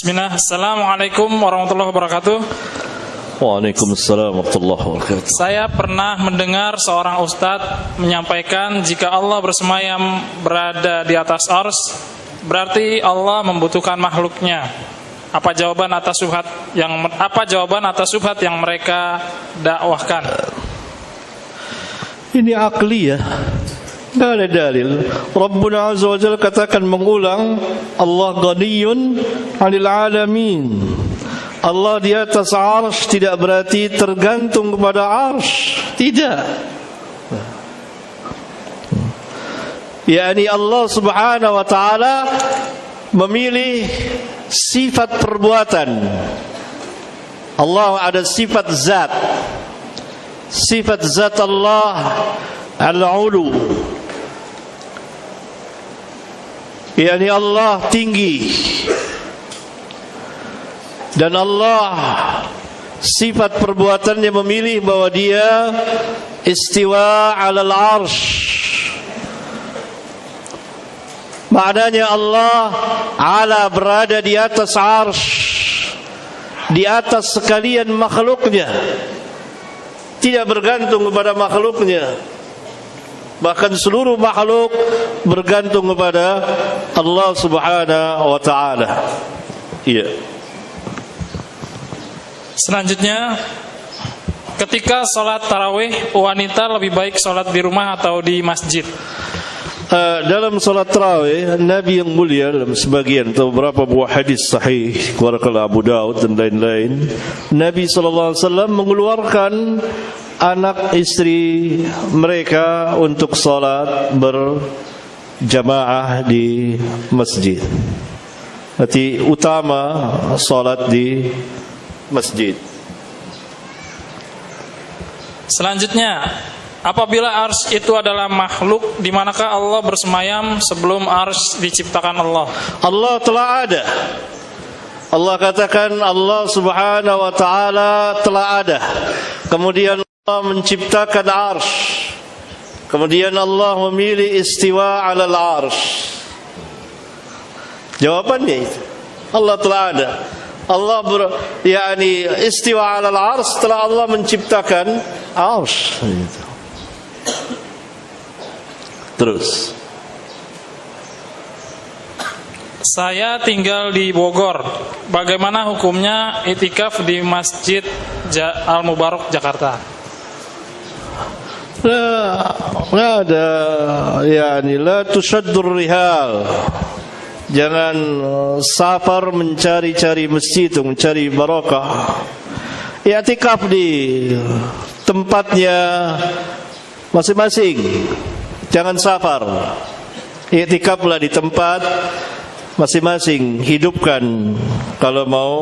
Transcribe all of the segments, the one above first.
Bismillah. Assalamualaikum warahmatullahi wabarakatuh. Waalaikumsalam warahmatullahi wabarakatuh. Saya pernah mendengar seorang ustadz menyampaikan jika Allah bersemayam berada di atas ars, berarti Allah membutuhkan makhluknya. Apa jawaban atas syubhat yang mereka dakwahkan? Ini akli ya. Tidak ada dalil. Rabbuna Azza wa Jalla katakan mengulang, Allah ghaniyun 'anil 'alamin. Allah di atas arsy tidak berarti tergantung kepada arsy. Tidak. Yani Allah Subhanahu wa taala memilih sifat perbuatan. Allah ada sifat zat. Sifat zat Allah al-ulu. Yani Allah tinggi. Dan Allah sifat perbuatannya memilih bahwa dia istiwa 'alal 'arsy. Maknanya Allah ala berada di atas 'arsy, di atas sekalian makhluknya. Tidak bergantung kepada makhluknya. Bahkan seluruh makhluk bergantung kepada Allah Subhanahu wa taala. Iya. Selanjutnya, ketika sholat tarawih, wanita lebih baik sholat di rumah atau di masjid? Dalam sholat tarawih, Nabi yang mulia dalam sebagian atau beberapa buah hadis sahih keluarkan Abu Daud dan lain-lain, Nabi SAW mengeluarkan anak istri mereka untuk sholat berjamaah di masjid. Berarti utama sholat di masjid. Selanjutnya, apabila arsy itu adalah makhluk, di manakah Allah bersemayam sebelum arsy diciptakan Allah? Allah telah ada. Allah katakan Allah Subhanahu wa taala telah ada. Kemudian Allah menciptakan arsy. Kemudian Allah memilih istiwa 'alal arsy. Jawabannya itu. Allah telah ada. Allah istiwa 'alal arsy setelah Allah menciptakan arsy. Terus. Saya tinggal di Bogor. Bagaimana hukumnya iktikaf di Masjid Al-Mubarak Jakarta? La ada la tushaddur rihal. Jangan safar mencari-cari masjid, mencari barakah. Iktikaf di tempatnya masing-masing. Jangan safar. Iktikaflah di tempat masing-masing, hidupkan kalau mau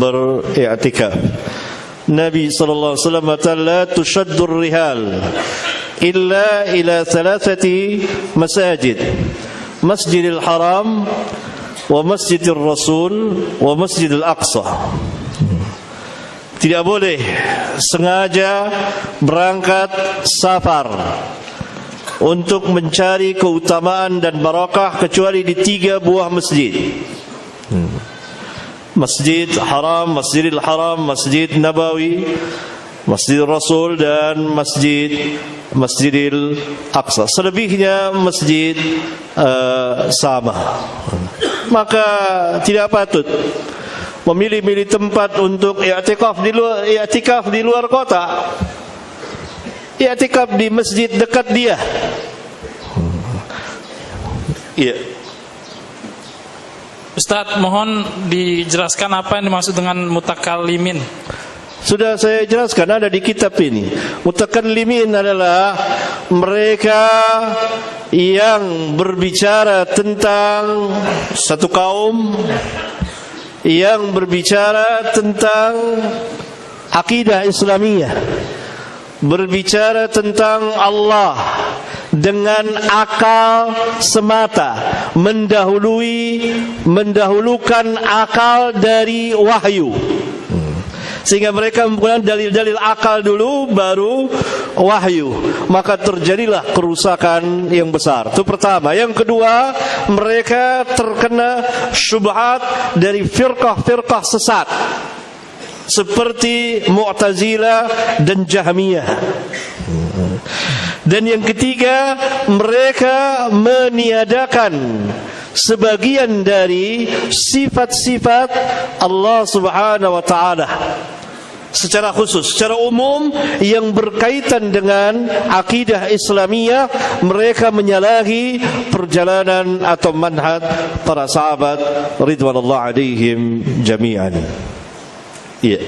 beriktikaf. Nabi sallallahu alaihi wasallam kata la tushaddur rihal illa ila thalathati masajid. Masjidil Haram wa Masjidil Rasul wa Masjidil Aqsa. Tidak boleh sengaja berangkat safar untuk mencari keutamaan dan barakah kecuali di 3 buah masjid. Masjid Haram, Masjidil Haram, Masjid Nabawi, Masjidil Rasul dan Masjidil Aqsa. Selebihnya masjid sama. Maka tidak patut memilih-milih tempat untuk i'tikaf di luar kota. I'tikaf di masjid dekat dia. Iya. Ustadz, mohon dijelaskan apa yang dimaksud dengan mutakallimin. Sudah saya jelaskan, ada di kitab ini. Mutakallimin adalah mereka yang berbicara tentang satu kaum, yang berbicara tentang akidah Islamiyah, berbicara tentang Allah dengan akal semata, mendahulukan akal dari wahyu. Sehingga mereka menggunakan dalil-dalil akal dulu, baru wahyu, maka terjadilah kerusakan yang besar. Itu pertama. Yang kedua, mereka terkena syubhat dari firqah-firqah sesat seperti Mu'tazilah dan Jahmiyah. Dan yang ketiga, mereka meniadakan sebagian dari sifat-sifat Allah Subhanahu wa taala secara khusus, secara umum yang berkaitan dengan akidah Islamiyah. Mereka menyalahi perjalanan atau manhaj para sahabat ridwanullah alaihim jami'an. Iya.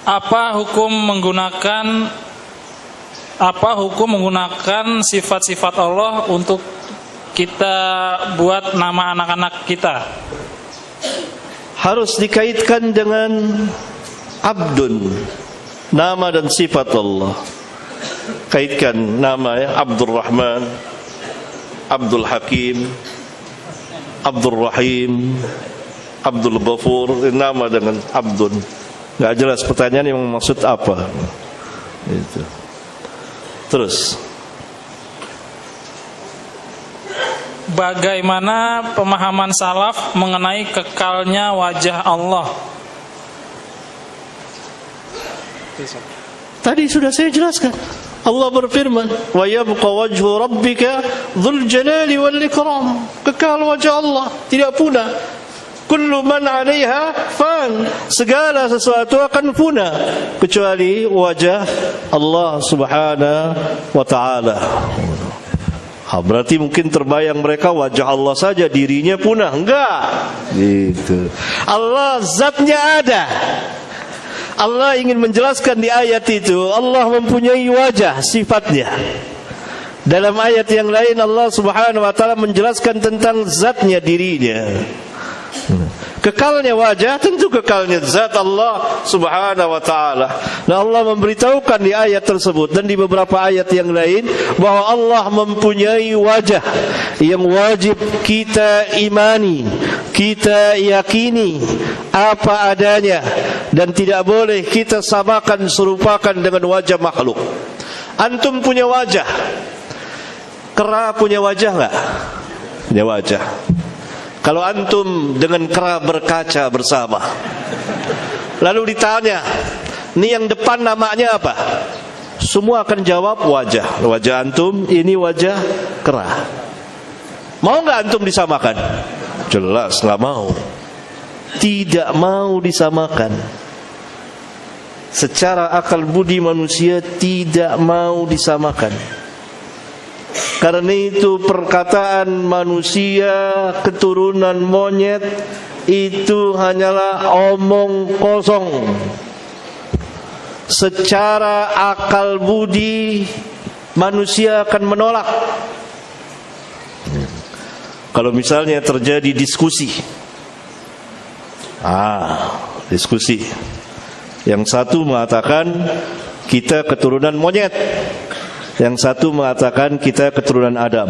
Apa hukum menggunakan sifat-sifat Allah untuk kita buat nama anak-anak kita? Harus dikaitkan dengan abdun, nama dan sifat Allah. Kaitkan nama ya, Abdul Rahman, Abdul Hakim, Abdul Rahim, Abdul Ghafur, nama dengan abdun. Gak jelas pertanyaan yang maksud apa. Itu. Terus, bagaimana pemahaman salaf mengenai kekalnya wajah Allah? tadi sudah saya jelaskan. Allah berfirman, "Wa yabqa wajhu rabbika dzul jalali wal ikram." Kekal wajah Allah, tidak punah. Kullu man 'alaiha fan. Segala sesuatu akan punah kecuali wajah Allah Subhanahu wa taala. Berarti mungkin terbayang mereka wajah Allah saja, dirinya punah. Enggak. Gitu. Allah zatnya ada. Allah ingin menjelaskan di ayat itu, Allah mempunyai wajah, sifatnya. Dalam ayat yang lain Allah Subhanahu wa taala menjelaskan tentang zatnya, dirinya. Kekalnya wajah, tentu kekalnya zat Allah Subhanahu wa taala. Nah, Allah memberitahukan di ayat tersebut dan di beberapa ayat yang lain bahwa Allah mempunyai wajah yang wajib kita imani, kita yakini apa adanya, dan tidak boleh kita samakan, serupakan dengan wajah makhluk. Antum punya wajah, kera punya wajah enggak? Punya wajah. Kalau antum dengan kera berkaca bersama, lalu ditanya, ini yang depan namanya apa? Semua akan jawab wajah. Wajah antum, ini wajah kera. Mau nggak antum disamakan? Jelas nggak mau. Tidak mau disamakan. Secara akal budi manusia tidak mau disamakan. Karena itu perkataan manusia keturunan monyet itu hanyalah omong kosong. Secara akal budi manusia akan menolak. Kalau misalnya terjadi diskusi, diskusi, yang satu mengatakan kita keturunan monyet, yang satu mengatakan kita keturunan Adam.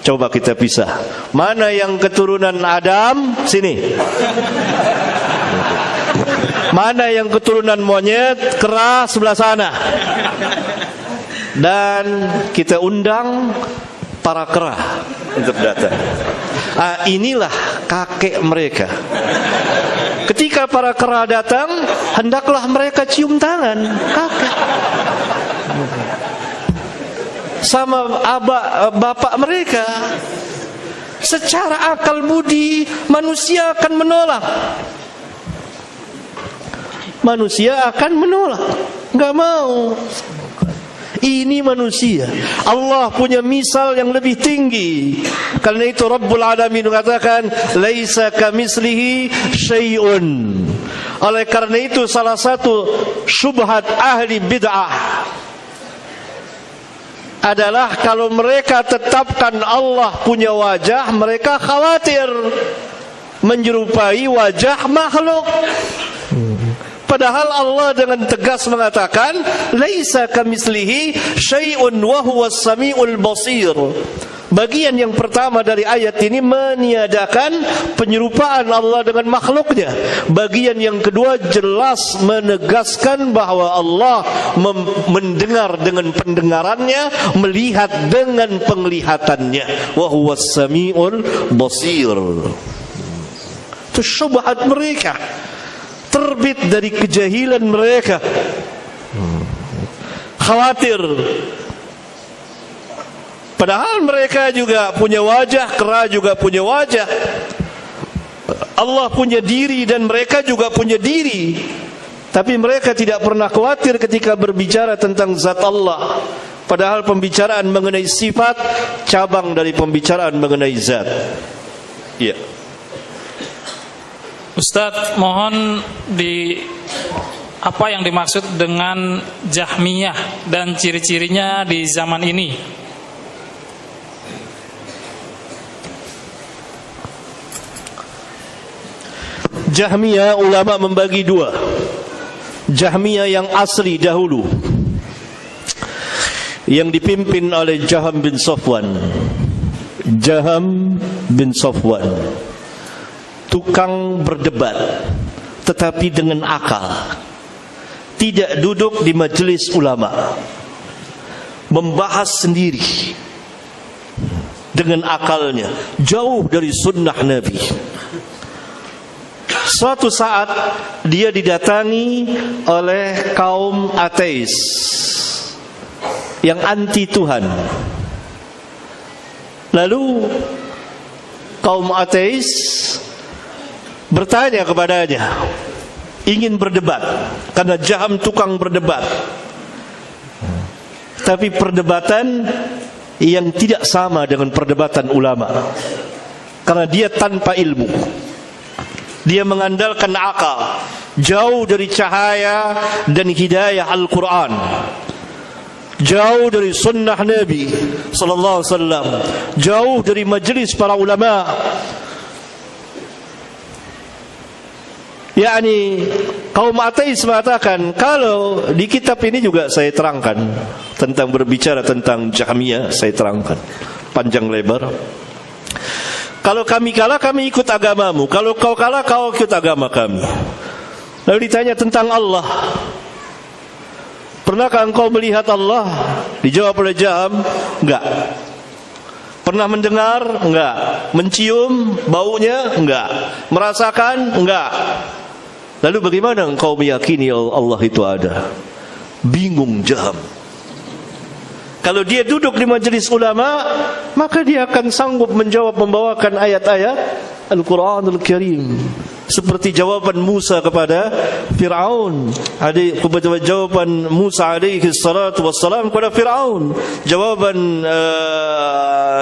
Coba kita pisah. Mana yang keturunan Adam? Sini. Mana yang keturunan monyet? Kera sebelah sana. Dan kita undang para kera untuk datang. Inilah kakek mereka. Ketika para kera datang, hendaklah mereka cium tangan kakek sama bapak mereka. Secara akal budi manusia akan menolak. Manusia akan menolak, nggak mau. Ini manusia. Allah punya misal yang lebih tinggi. Karena itu Rabbul Alamin mengatakan laisa kamislihi syai'un. Oleh karena itu salah satu syubhat ahli bid'ah adalah kalau mereka tetapkan Allah punya wajah, mereka khawatir menyerupai wajah makhluk. Padahal Allah dengan tegas mengatakan laisa kamitslihi syai'un wa huwas samiul basir. Bagian yang pertama dari ayat ini meniadakan penyerupaan Allah dengan makhluknya. Bagian yang kedua jelas menegaskan bahwa Allah mendengar dengan pendengarannya, melihat dengan penglihatannya. Wa huwas samiul basir. Itu syubhat mereka, terbit dari kejahilan mereka. Khawatir, padahal mereka juga punya wajah, kera juga punya wajah. Allah punya diri dan mereka juga punya diri. Tapi mereka tidak pernah khawatir ketika berbicara tentang zat Allah. Padahal pembicaraan mengenai sifat cabang dari pembicaraan mengenai zat. Ya. Ustadz, mohon apa yang dimaksud dengan Jahmiyah dan ciri-cirinya di zaman ini? Jahmiyah ulama membagi dua. Jahmiyah yang asli dahulu, yang dipimpin oleh Jaham bin Safwan. Jaham bin Safwan, tukang berdebat tetapi dengan akal. Tidak duduk di majelis ulama, membahas sendiri dengan akalnya, jauh dari sunnah Nabi. Suatu saat dia didatangi oleh kaum ateis yang anti Tuhan. Lalu kaum ateis bertanya kepadanya, ingin berdebat, karena Jaham tukang berdebat. Tapi perdebatan yang tidak sama dengan perdebatan ulama, karena dia tanpa ilmu. Dia mengandalkan akal, jauh dari cahaya dan hidayah Al-Quran, jauh dari sunnah Nabi sallallahu alaihi wasallam, jauh dari majlis para ulama. Yani kaum ateis mengatakan, kalau di kitab ini juga saya terangkan tentang berbicara tentang Jahmiyah, saya terangkan panjang lebar. Kalau kami kalah, kami ikut agamamu. Kalau kau kalah, kau ikut agama kami. Lalu ditanya tentang Allah, pernahkah engkau melihat Allah? Dijawab oleh Jaham, enggak. Pernah mendengar? Enggak. Mencium baunya? Enggak. Merasakan? Enggak. Lalu bagaimana engkau meyakini Allah itu ada? Bingung Jaham. Kalau dia duduk di majelis ulama, maka dia akan sanggup membawakan ayat-ayat Al-Quranul Karim, seperti jawaban Musa kepada Fir'aun, jawaban Musa alaihi salatu wassalam kepada Fir'aun, jawaban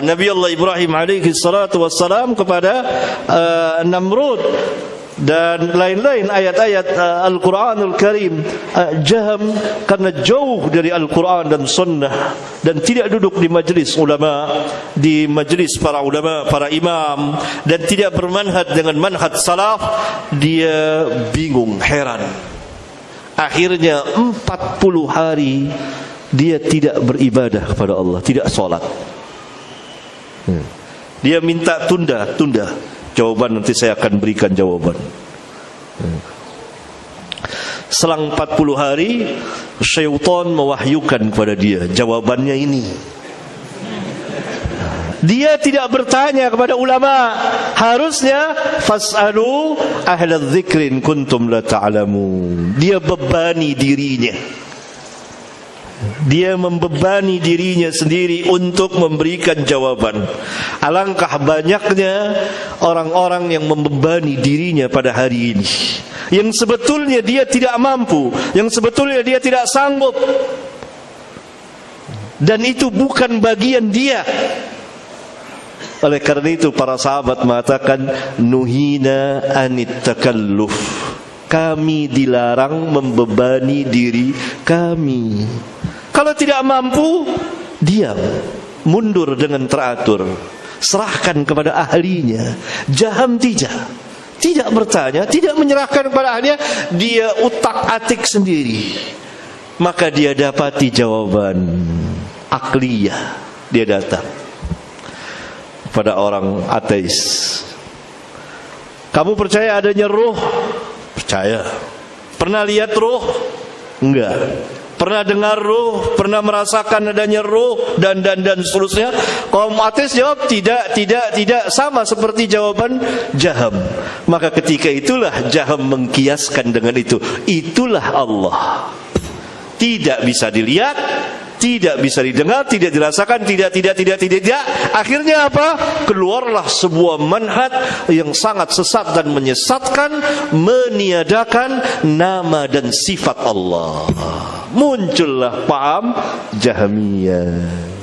Nabi Allah Ibrahim alaihi salatu wassalam kepada Namrud, dan lain-lain ayat-ayat Al-Quranul Karim. Jaham karena jauh dari Al-Quran dan Sunnah, dan tidak duduk di majlis ulama, di majlis para ulama, para imam, dan tidak bermanhaj dengan manhaj salaf, dia bingung, heran. Akhirnya 40 hari dia tidak beribadah kepada Allah, tidak sholat. Dia minta tunda. Jawaban nanti saya akan berikan jawaban. Selang 40 hari, syaitan mewahyukan kepada dia jawabannya ini. Dia tidak bertanya kepada ulama. Harusnya fas'alu ahla dzikrin kuntum la ta'lamun. Dia bebani dirinya. Dia membebani dirinya sendiri untuk memberikan jawaban. Alangkah banyaknya orang-orang yang membebani dirinya pada hari ini, yang sebetulnya dia tidak mampu, yang sebetulnya dia tidak sanggup, dan itu bukan bagian dia. Oleh karena itu para sahabat mengatakan, nuhina anit takalluf. Kami dilarang membebani diri kami. Kalau tidak mampu, diam, mundur dengan teratur, serahkan kepada ahlinya. Jaham tidak bertanya, tidak menyerahkan kepada ahlinya, dia utak-atik sendiri. Maka dia dapati jawaban akliyah. Dia datang, pada orang ateis. Kamu percaya adanya ruh? Percaya. Pernah lihat ruh? Enggak. Pernah dengar ruh? Pernah merasakan adanya ruh? Dan seterusnya. Kaum ateis jawab tidak. Sama seperti jawaban Jaham. Maka ketika itulah Jaham mengkiaskan dengan itu. Itulah Allah. Tidak bisa dilihat, tidak bisa didengar, tidak dirasakan, tidak. Akhirnya apa? Keluarlah sebuah manhaj yang sangat sesat dan menyesatkan, meniadakan nama dan sifat Allah. Muncullah paham Jahmiyah.